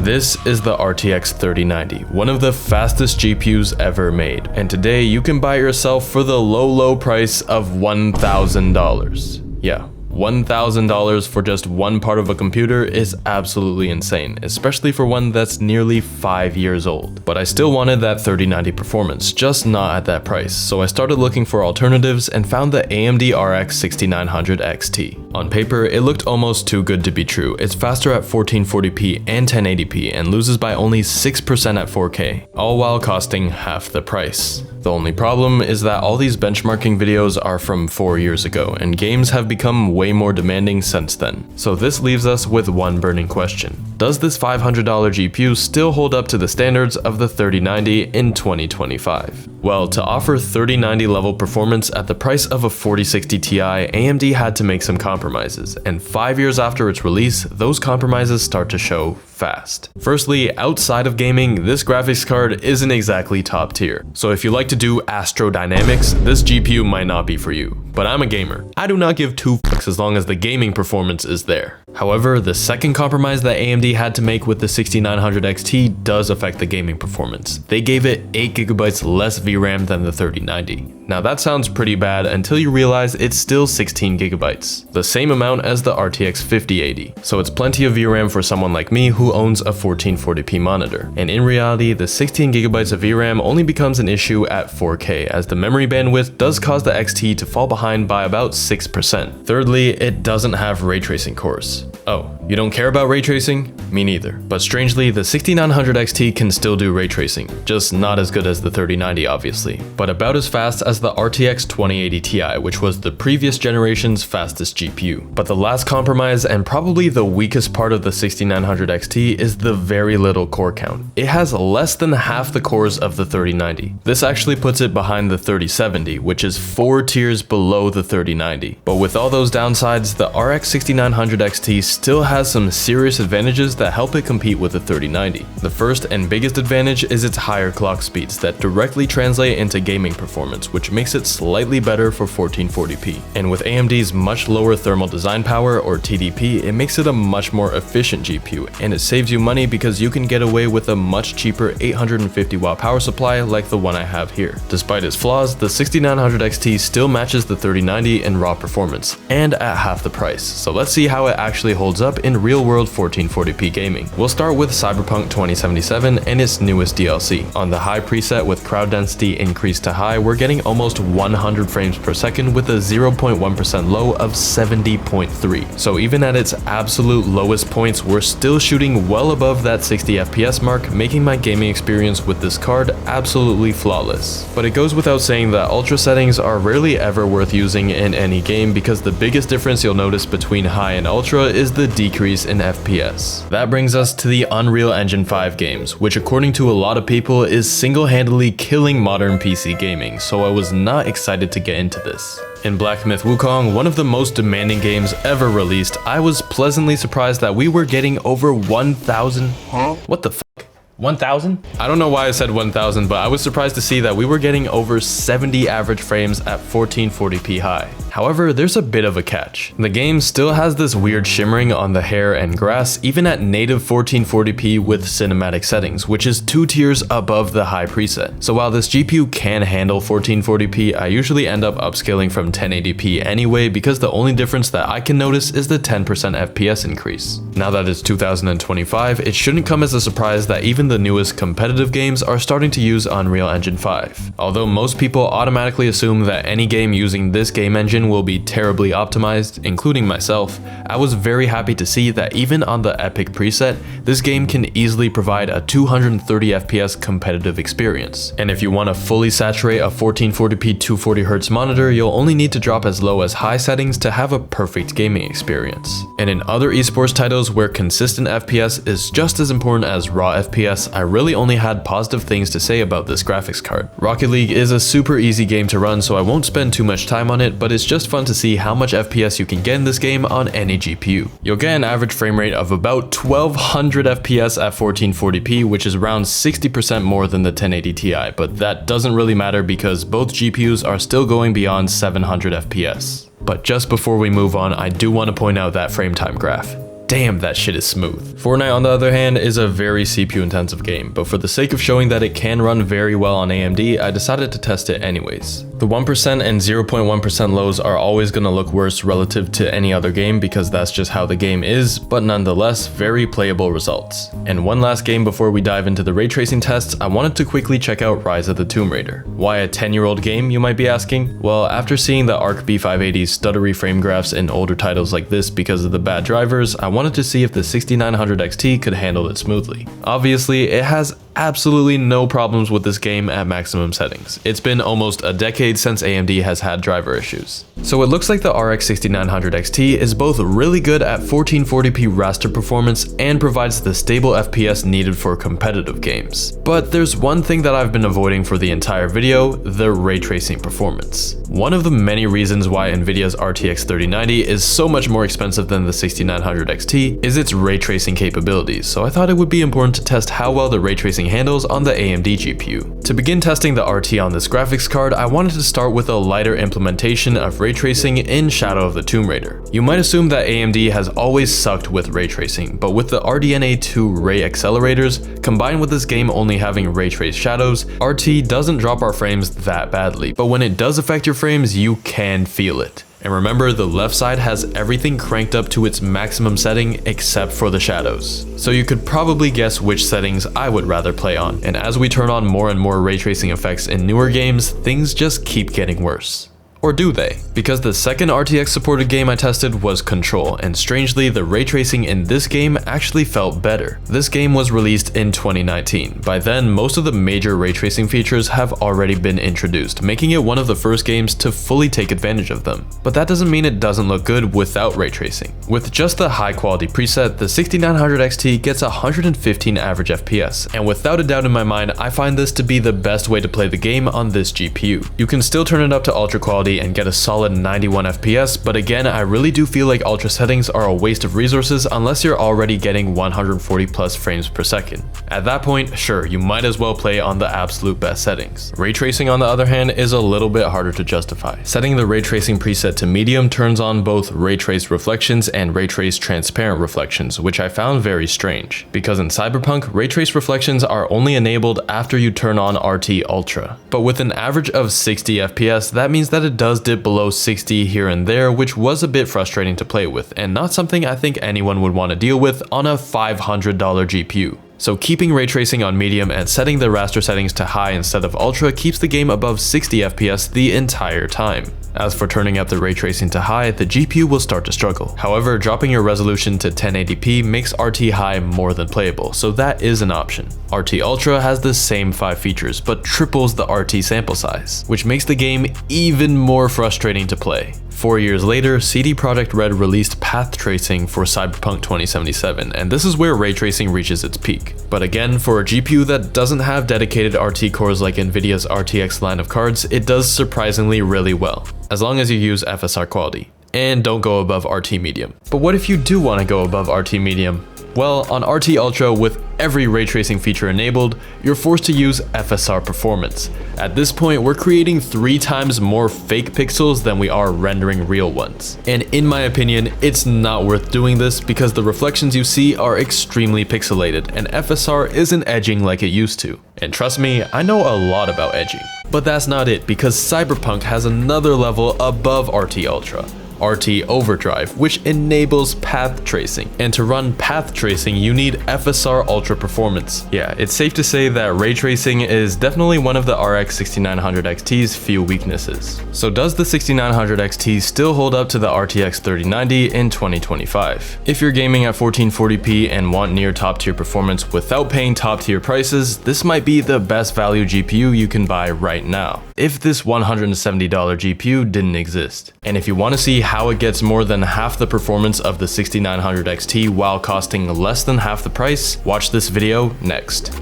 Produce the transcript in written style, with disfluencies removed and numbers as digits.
This is the RTX 3090, one of the fastest GPUs ever made, and today you can buy it yourself for the low price of $1,000. Yeah. $1,000 for just one part of a computer is absolutely insane, especially for one that's nearly 5 years old. But I still wanted that 3090 performance, just not at that price, so I started looking for alternatives and found the AMD RX 6900 XT. On paper, it looked almost too good to be true. It's faster at 1440p and 1080p and loses by only 6% at 4K, all while costing half the price. The only problem is that all these benchmarking videos are from 4 years ago, and games have become way more demanding since then. So this leaves us with one burning question. Does this $500 GPU still hold up to the standards of the 3090 in 2025? Well, to offer 3090 level performance at the price of a 4060 Ti, AMD had to make some compromises, and 5 years after its release, those compromises start to show fast. Firstly, outside of gaming, this graphics card isn't exactly top tier. So if you like to do astrodynamics, this GPU might not be for you. But I'm a gamer. I do not give two fucks as long as the gaming performance is there. However, the second compromise that AMD had to make with the 6900 XT does affect the gaming performance. They gave it 8GB less VRAM than the 3090. Now that sounds pretty bad until you realize it's still 16GB, the same amount as the RTX 5080. So it's plenty of VRAM for someone like me who owns a 1440p monitor. And in reality, the 16GB of VRAM only becomes an issue at 4K, as the memory bandwidth does cause the XT to fall behind by about 6%. Thirdly, it doesn't have ray tracing cores. Oh, you don't care about ray tracing? Me neither. But strangely, the 6900 XT can still do ray tracing, just not as good as the 3090 obviously, but about as fast as the RTX 2080 Ti, which was the previous generation's fastest GPU. But the last compromise, and probably the weakest part of the 6900 XT, is the very little core count. It has less than half the cores of the 3090. This actually puts it behind the 3070, which is 4 tiers below the 3090. But with all those downsides, the RX 6900 XT still has some serious advantages that help it compete with the 3090. The first and biggest advantage is its higher clock speeds that directly translate into gaming performance, which makes it slightly better for 1440p. And with AMD's much lower thermal design power, or TDP, it makes it a much more efficient GPU, and it saves you money because you can get away with a much cheaper 850 watt power supply like the one I have here. Despite its flaws, the 6900 XT still matches the 3090 in raw performance, and at half the price. So let's see how it actually holds up in real-world 1440p gaming. We'll start with Cyberpunk 2077 and its newest DLC. On the high preset with crowd density increased to high, we're getting almost 100 frames per second with a 0.1% low of 70.3. So even at its absolute lowest points, we're still shooting well above that 60 FPS mark, making my gaming experience with this card absolutely flawless. But it goes without saying that ultra settings are rarely ever worth using in any game, because the biggest difference you'll notice between high and ultra is the decrease in FPS. That brings us to the Unreal Engine 5 games, which according to a lot of people is single-handedly killing modern PC gaming, so I was not excited to get into this. In Black Myth Wukong, one of the most demanding games ever released, I was pleasantly surprised that we were getting over 1,000. What the fuck? 1,000? I don't know why I said 1,000, but I was surprised to see that we were getting over 70 average frames at 1440p high. However, there's a bit of a catch. The game still has this weird shimmering on the hair and grass, even at native 1440p with cinematic settings, which is 2 tiers above the high preset. So while this GPU can handle 1440p, I usually end up upscaling from 1080p anyway, because the only difference that I can notice is the 10% FPS increase. Now that it's 2025, it shouldn't come as a surprise that even the newest competitive games are starting to use Unreal Engine 5. Although most people automatically assume that any game using this game engine will be terribly optimized, including myself, I was very happy to see that even on the Epic preset, this game can easily provide a 230 FPS competitive experience. And if you want to fully saturate a 1440p 240Hz monitor, you'll only need to drop as low as high settings to have a perfect gaming experience. And in other esports titles where consistent FPS is just as important as raw FPS, I really only had positive things to say about this graphics card. Rocket League is a super easy game to run, so I won't spend too much time on it, but it's just fun to see how much FPS you can get in this game on any GPU. You'll get an average frame rate of about 1200 FPS at 1440p, which is around 60% more than the 1080 Ti, but that doesn't really matter because both GPUs are still going beyond 700 FPS. But just before we move on, I do want to point out that frame time graph. damn, that shit is smooth. Fortnite, on the other hand, is a very CPU intensive game, but for the sake of showing that it can run very well on AMD, I decided to test it anyways. The 1% and 0.1% lows are always going to look worse relative to any other game because that's just how the game is, but nonetheless, very playable results. And one last game before we dive into the ray tracing tests, I wanted to quickly check out Rise of the Tomb Raider. Why a 10-year-old game, you might be asking? Well, after seeing the ARC B580's stuttery frame graphs in older titles like this because of the bad drivers, I wanted to see if the 6900 XT could handle it smoothly. Obviously, it has absolutely no problems with this game at maximum settings. It's been almost a decade since AMD has had driver issues. So it looks like the RX 6900 XT is both really good at 1440p raster performance and provides the stable FPS needed for competitive games. But there's one thing that I've been avoiding for the entire video, the ray tracing performance. One of the many reasons why Nvidia's RTX 3090 is so much more expensive than the 6900 XT is its ray tracing capabilities, so I thought it would be important to test how well the ray tracing handles on the AMD GPU. To begin testing the RT on this graphics card, I wanted to start with a lighter implementation of ray tracing in Shadow of the Tomb Raider. You might assume that AMD has always sucked with ray tracing, but with the RDNA 2 ray accelerators, combined with this game only having ray trace shadows, RT doesn't drop our frames that badly, but when it does affect your frames, you can feel it. And remember, the left side has everything cranked up to its maximum setting except for the shadows. So you could probably guess which settings I would rather play on. And as we turn on more and more ray tracing effects in newer games, things just keep getting worse. Or do they? Because the second RTX supported game I tested was Control, and strangely, the ray tracing in this game actually felt better. This game was released in 2019. By then, most of the major ray tracing features have already been introduced, making it one of the first games to fully take advantage of them. But that doesn't mean it doesn't look good without ray tracing. With just the high quality preset, the 6900 XT gets 115 average FPS, and without a doubt in my mind, I find this to be the best way to play the game on this GPU. You can still turn it up to ultra quality and get a solid 91 FPS, but again, I really do feel like ultra settings are a waste of resources unless you're already getting 140 plus frames per second. At that point, sure, you might as well play on the absolute best settings. Ray tracing, on the other hand, is a little bit harder to justify. Setting the ray tracing preset to medium turns on both ray trace reflections and ray trace transparent reflections, which I found very strange, because in Cyberpunk, ray trace reflections are only enabled after you turn on RT Ultra. But with an average of 60 FPS, that means that it does dip below 60 here and there, which was a bit frustrating to play with, and not something I think anyone would want to deal with on a $500 GPU. So keeping ray tracing on medium and setting the raster settings to high instead of ultra keeps the game above 60 FPS the entire time. As for turning up the ray tracing to high, the GPU will start to struggle. However, dropping your resolution to 1080p makes RT high more than playable, so that is an option. RT Ultra has the same 5 features, but triples the RT sample size, which makes the game even more frustrating to play. 4 years later, CD Projekt Red released path tracing for Cyberpunk 2077, and this is where ray tracing reaches its peak. But again, for a GPU that doesn't have dedicated RT cores like Nvidia's RTX line of cards, it does surprisingly really well, as long as you use FSR quality. And don't go above RT Medium. But what if you do want to go above RT Medium? Well, on RT Ultra, with every ray tracing feature enabled, you're forced to use FSR performance. At this point, we're creating 3 times more fake pixels than we are rendering real ones. And in my opinion, it's not worth doing this because the reflections you see are extremely pixelated, and FSR isn't edging like it used to. And trust me, I know a lot about edging. But that's not it, because Cyberpunk has another level above RT Ultra. RT Overdrive, which enables path tracing. And to run path tracing, you need FSR Ultra Performance. Yeah, it's safe to say that ray tracing is definitely one of the RX 6900 XT's few weaknesses. So does the 6900 XT still hold up to the RTX 3090 in 2025? If you're gaming at 1440p and want near top tier performance without paying top tier prices, this might be the best value GPU you can buy right now, if this $170 GPU didn't exist. And if you want to see how it gets more than half the performance of the 6900 XT while costing less than half the price, watch this video next.